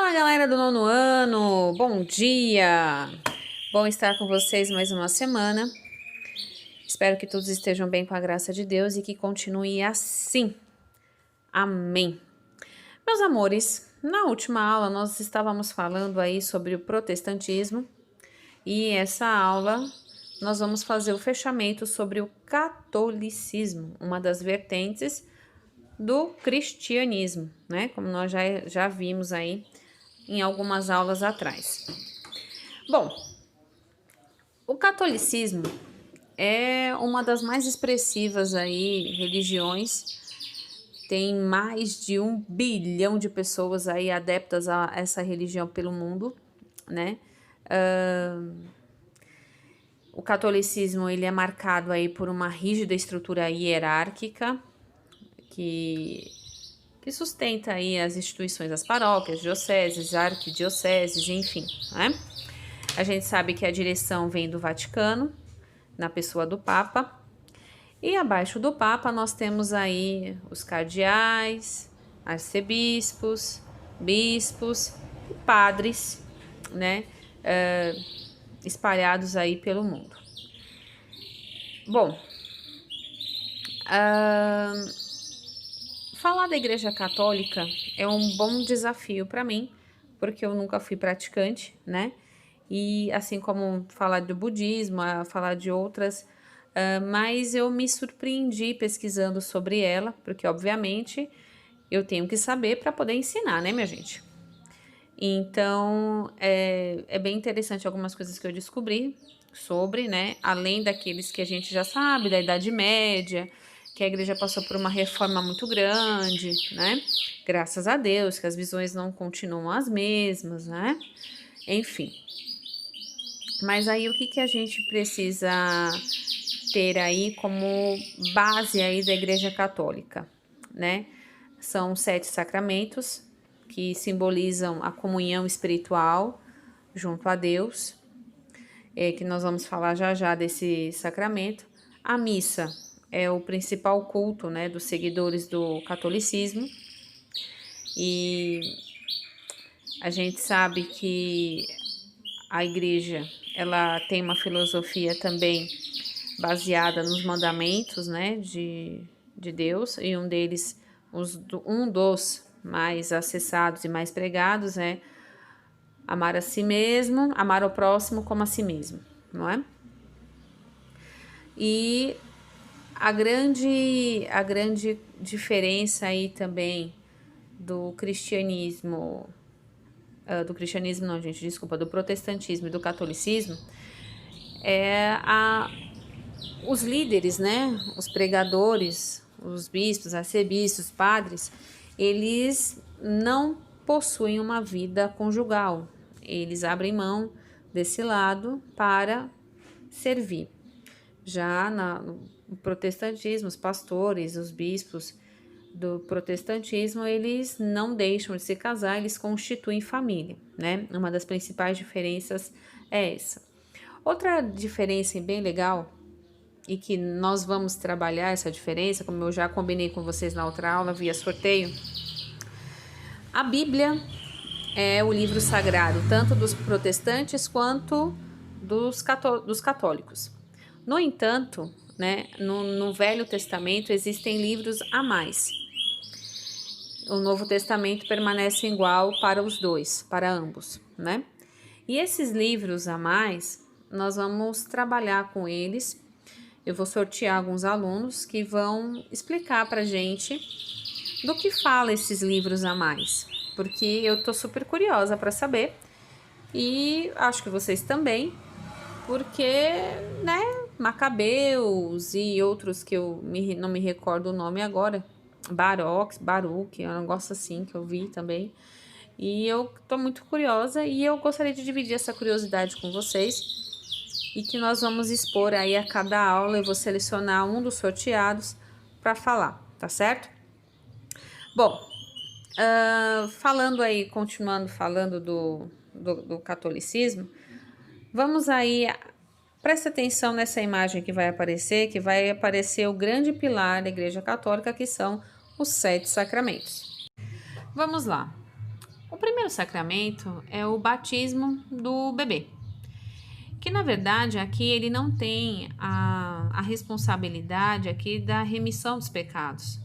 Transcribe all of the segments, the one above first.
Fala, galera do nono ano, bom dia! Bom estar com vocês mais uma semana. Espero que todos estejam bem com a graça de Deus e que continue assim. Amém. Meus amores, na última aula nós estávamos falando aí sobre o protestantismo e essa aula nós vamos fazer o fechamento sobre o catolicismo, uma das vertentes do cristianismo, né? Como nós já vimos aí em algumas aulas atrás. Bom, o catolicismo é uma das mais expressivas aí religiões. Tem mais de 1 bilhão de pessoas aí adeptas a essa religião pelo mundo, né? O catolicismo ele é marcado aí por uma rígida estrutura hierárquica que sustenta aí as instituições, as paróquias, dioceses, arquidioceses, enfim, né? A gente sabe que a direção vem do Vaticano, na pessoa do Papa, e abaixo do Papa nós temos aí os cardeais, arcebispos, bispos e padres, né? Espalhados aí pelo mundo. Bom, falar da Igreja Católica é um bom desafio para mim, porque eu nunca fui praticante, né? E assim como falar do budismo, falar de outras, mas eu me surpreendi pesquisando sobre ela, porque obviamente eu tenho que saber para poder ensinar, né, minha gente? Então, é bem interessante algumas coisas que eu descobri sobre, né? Além daqueles que a gente já sabe, da Idade Média, que a igreja passou por uma reforma muito grande, né? Graças a Deus, que as visões não continuam as mesmas, né? Enfim. Mas aí o que a gente precisa ter aí como base aí da Igreja Católica, né? São 7 sacramentos que simbolizam a comunhão espiritual junto a Deus, que nós vamos falar já desse sacramento. A missa é o principal culto, né, dos seguidores do catolicismo, e a gente sabe que a igreja ela tem uma filosofia também baseada nos mandamentos, né, de Deus, e um deles, um dos mais acessados e mais pregados é amar a si mesmo, amar o próximo como a si mesmo, não é? E a grande diferença aí também do cristianismo não, gente, desculpa, do protestantismo e do catolicismo é os líderes, né, os pregadores, os bispos, arcebispos, padres, eles não possuem uma vida conjugal, eles abrem mão desse lado para servir. Já no protestantismo, os pastores, os bispos do protestantismo, eles não deixam de se casar, eles constituem família, né? Uma das principais diferenças é essa. Outra diferença bem legal, e que nós vamos trabalhar essa diferença, como eu já combinei com vocês na outra aula, via sorteio, a Bíblia é o livro sagrado, tanto dos protestantes quanto dos católicos. No entanto, né, no Velho Testamento existem livros a mais. O Novo Testamento permanece igual para os dois, para ambos, né? E esses livros a mais, nós vamos trabalhar com eles. Eu vou sortear alguns alunos que vão explicar pra gente do que fala esses livros a mais, porque eu tô super curiosa para saber e acho que vocês também, porque, né, Macabeus e outros que eu não me recordo o nome agora, Baruch, é um negócio assim que eu vi também. E eu tô muito curiosa e eu gostaria de dividir essa curiosidade com vocês e que nós vamos expor aí a cada aula. Eu vou selecionar um dos sorteados para falar, tá certo? Bom, continuando falando do catolicismo, vamos aí, presta atenção nessa imagem que vai aparecer o grande pilar da Igreja Católica, que são os 7 sacramentos. Vamos lá. O primeiro sacramento é o batismo do bebê, que na verdade aqui ele não tem a responsabilidade aqui da remissão dos pecados.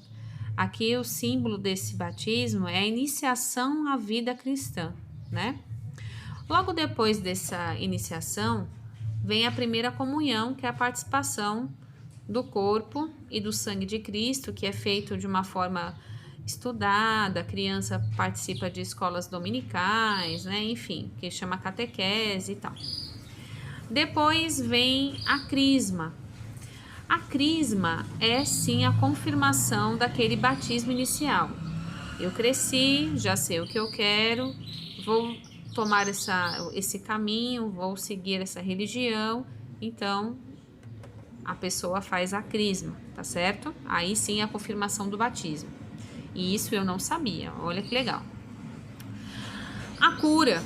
Aqui o símbolo desse batismo é a iniciação à vida cristã, né? Logo depois dessa iniciação, vem a primeira comunhão, que é a participação do corpo e do sangue de Cristo, que é feito de uma forma estudada, a criança participa de escolas dominicais, né? Enfim, que chama catequese e tal. Depois vem a crisma. A crisma é sim a confirmação daquele batismo inicial. Eu cresci, já sei o que eu quero, vou tomar esse caminho, vou seguir essa religião, então a pessoa faz a crisma, tá certo? Aí sim a confirmação do batismo. E isso eu não sabia, olha que legal. A cura.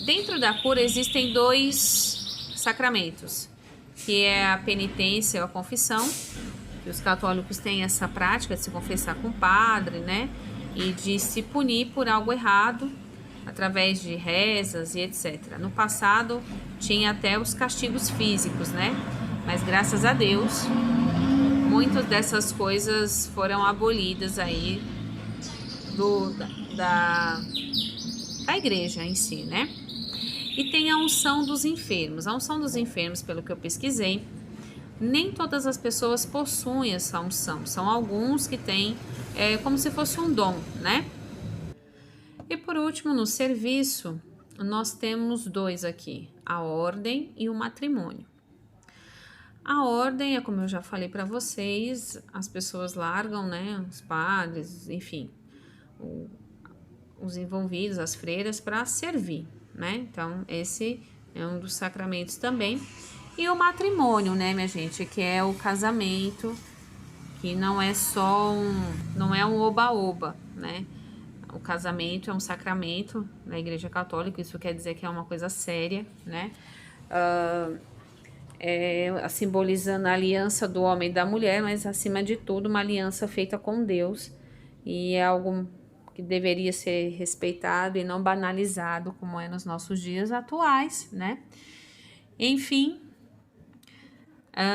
Dentro da cura existem 2 sacramentos, que é a penitência ou a confissão, que os católicos têm essa prática de se confessar com o padre, né? E de se punir por algo errado, através de rezas e etc. No passado tinha até os castigos físicos, né? Mas graças a Deus, muitas dessas coisas foram abolidas aí da igreja em si, né? E tem a unção dos enfermos. A unção dos enfermos, pelo que eu pesquisei, nem todas as pessoas possuem essa unção. São alguns que têm como se fosse um dom, né? E por último, no serviço, nós temos 2 aqui, a ordem e o matrimônio. A ordem é, como eu já falei para vocês, as pessoas largam, né, os padres, enfim, os envolvidos, as freiras, para servir, né? Então, esse é um dos sacramentos também. E o matrimônio, né, minha gente, que é o casamento, que não é só não é um oba-oba, né? O casamento é um sacramento na Igreja Católica, isso quer dizer que é uma coisa séria, né? Simbolizando a aliança do homem e da mulher, mas acima de tudo uma aliança feita com Deus, e é algo que deveria ser respeitado e não banalizado como é nos nossos dias atuais, né? Enfim,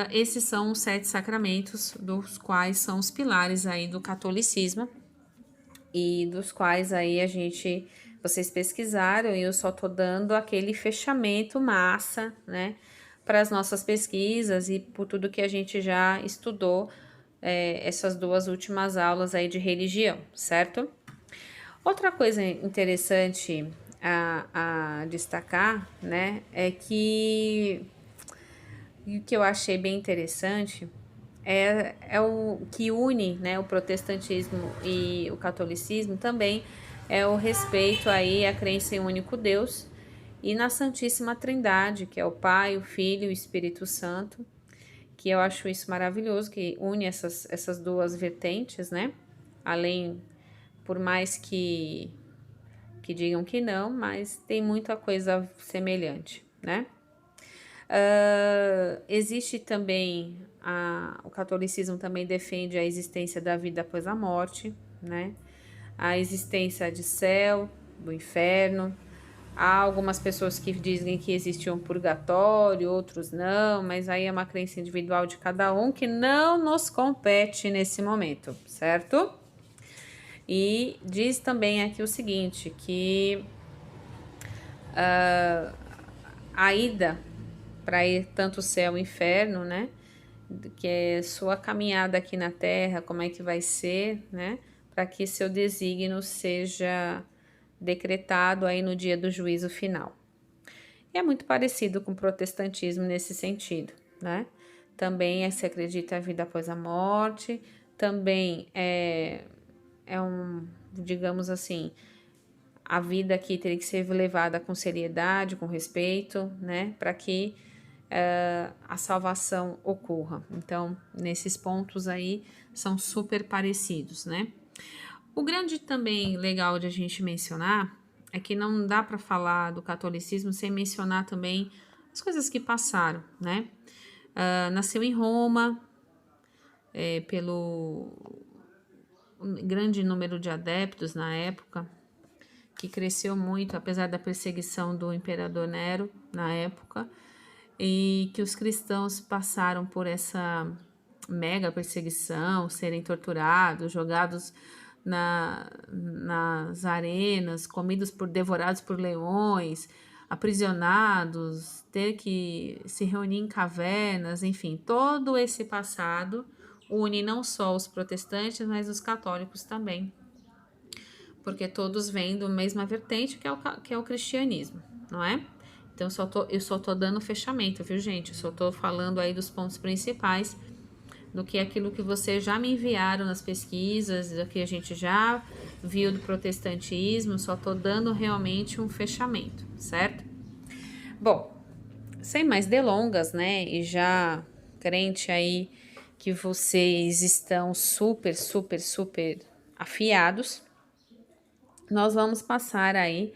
esses são os 7 sacramentos, dos quais são os pilares aí do catolicismo, e dos quais aí vocês pesquisaram, e eu só tô dando aquele fechamento massa, né, para as nossas pesquisas e por tudo que a gente já estudou essas 2 últimas aulas aí de religião, certo? Outra coisa interessante a destacar, né, é que o que eu achei bem interessante é o que une, né, o protestantismo e o catolicismo também é o respeito aí à crença em um único Deus e na Santíssima Trindade, que é o Pai, o Filho e o Espírito Santo, que eu acho isso maravilhoso, que une essas 2 vertentes, né? Além, por mais que digam que não, mas tem muita coisa semelhante, né? Existe também, o catolicismo também defende a existência da vida após a morte, né? A existência de céu, do inferno. Há algumas pessoas que dizem que existe um purgatório, outros não, mas aí é uma crença individual de cada um que não nos compete nesse momento, certo? E diz também aqui o seguinte, que a ida para ir tanto o céu e o inferno, né? Que é sua caminhada aqui na Terra, como é que vai ser, né? Para que seu desígnio seja decretado aí no dia do juízo final. E é muito parecido com o protestantismo nesse sentido, né? Também se acredita a vida após a morte, também é digamos assim, a vida aqui teria que ser levada com seriedade, com respeito, né? Para que a salvação ocorra. Então, nesses pontos aí são super parecidos, né? O grande também legal de a gente mencionar é que não dá para falar do catolicismo sem mencionar também as coisas que passaram, né? Nasceu em Roma, pelo grande número de adeptos na época, que cresceu muito, apesar da perseguição do imperador Nero na época, e que os cristãos passaram por essa mega perseguição, serem torturados, jogados nas arenas, devorados por leões, aprisionados, ter que se reunir em cavernas, enfim, todo esse passado une não só os protestantes, mas os católicos também, porque todos vêm da mesma vertente que é o cristianismo, não é? Então eu só tô dando fechamento, viu, gente? Eu só tô falando aí dos pontos principais do que aquilo que vocês já me enviaram nas pesquisas, do que a gente já viu do protestantismo, só tô dando realmente um fechamento, certo? Bom, sem mais delongas, né, e já crente aí que vocês estão super, super, super afiados, nós vamos passar aí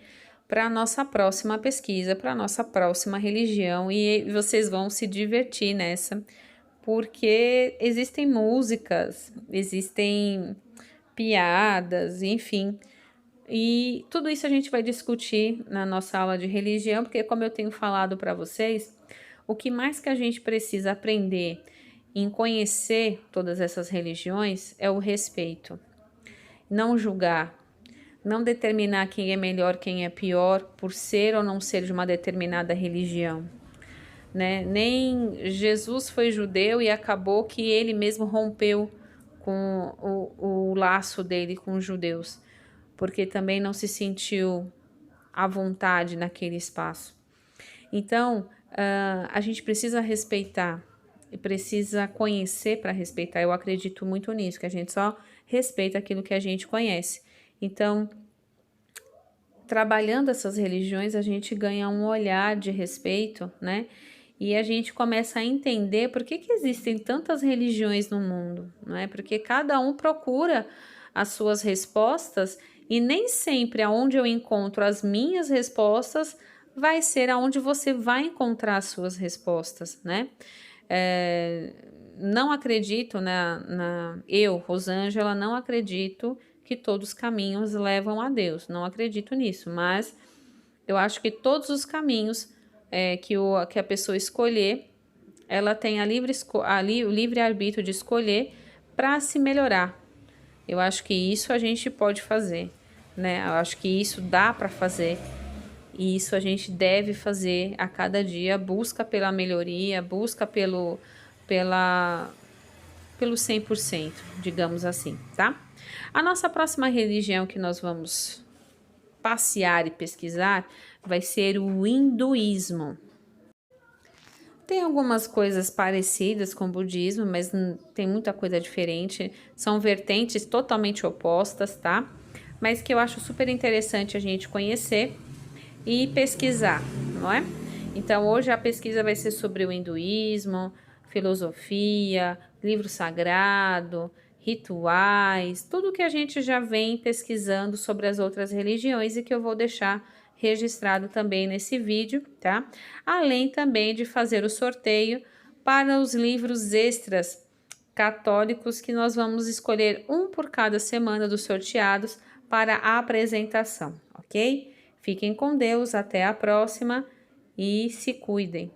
para a nossa próxima pesquisa, para a nossa próxima religião, e vocês vão se divertir nessa, porque existem músicas, existem piadas, enfim, e tudo isso a gente vai discutir na nossa aula de religião, porque como eu tenho falado para vocês, o que mais que a gente precisa aprender em conhecer todas essas religiões é o respeito, não julgar, não determinar quem é melhor, quem é pior, por ser ou não ser de uma determinada religião, né? Nem Jesus foi judeu e acabou que ele mesmo rompeu com o laço dele com os judeus, porque também não se sentiu à vontade naquele espaço. Então, a gente precisa respeitar e precisa conhecer para respeitar. Eu acredito muito nisso, que a gente só respeita aquilo que a gente conhece. Então, trabalhando essas religiões, a gente ganha um olhar de respeito, né? E a gente começa a entender por que existem tantas religiões no mundo, não é? Porque cada um procura as suas respostas e nem sempre aonde eu encontro as minhas respostas vai ser aonde você vai encontrar as suas respostas, né? Não acredito eu, Rosângela, não acredito que todos os caminhos levam a Deus. Não acredito nisso, mas eu acho que todos os caminhos que a pessoa escolher, ela tem o livre-arbítrio de escolher para se melhorar. Eu acho que isso a gente pode fazer, né? Eu acho que isso dá para fazer. E isso a gente deve fazer a cada dia, busca pela melhoria, busca pelo 100%, digamos assim, tá? A nossa próxima religião que nós vamos passear e pesquisar vai ser o hinduísmo. Tem algumas coisas parecidas com o budismo, mas tem muita coisa diferente. São vertentes totalmente opostas, tá? Mas que eu acho super interessante a gente conhecer e pesquisar, não é? Então, hoje a pesquisa vai ser sobre o hinduísmo, filosofia, livro sagrado, rituais, tudo que a gente já vem pesquisando sobre as outras religiões e que eu vou deixar registrado também nesse vídeo, tá? Além também de fazer o sorteio para os livros extras católicos que nós vamos escolher um por cada semana dos sorteados para a apresentação, ok? Fiquem com Deus, até a próxima e se cuidem.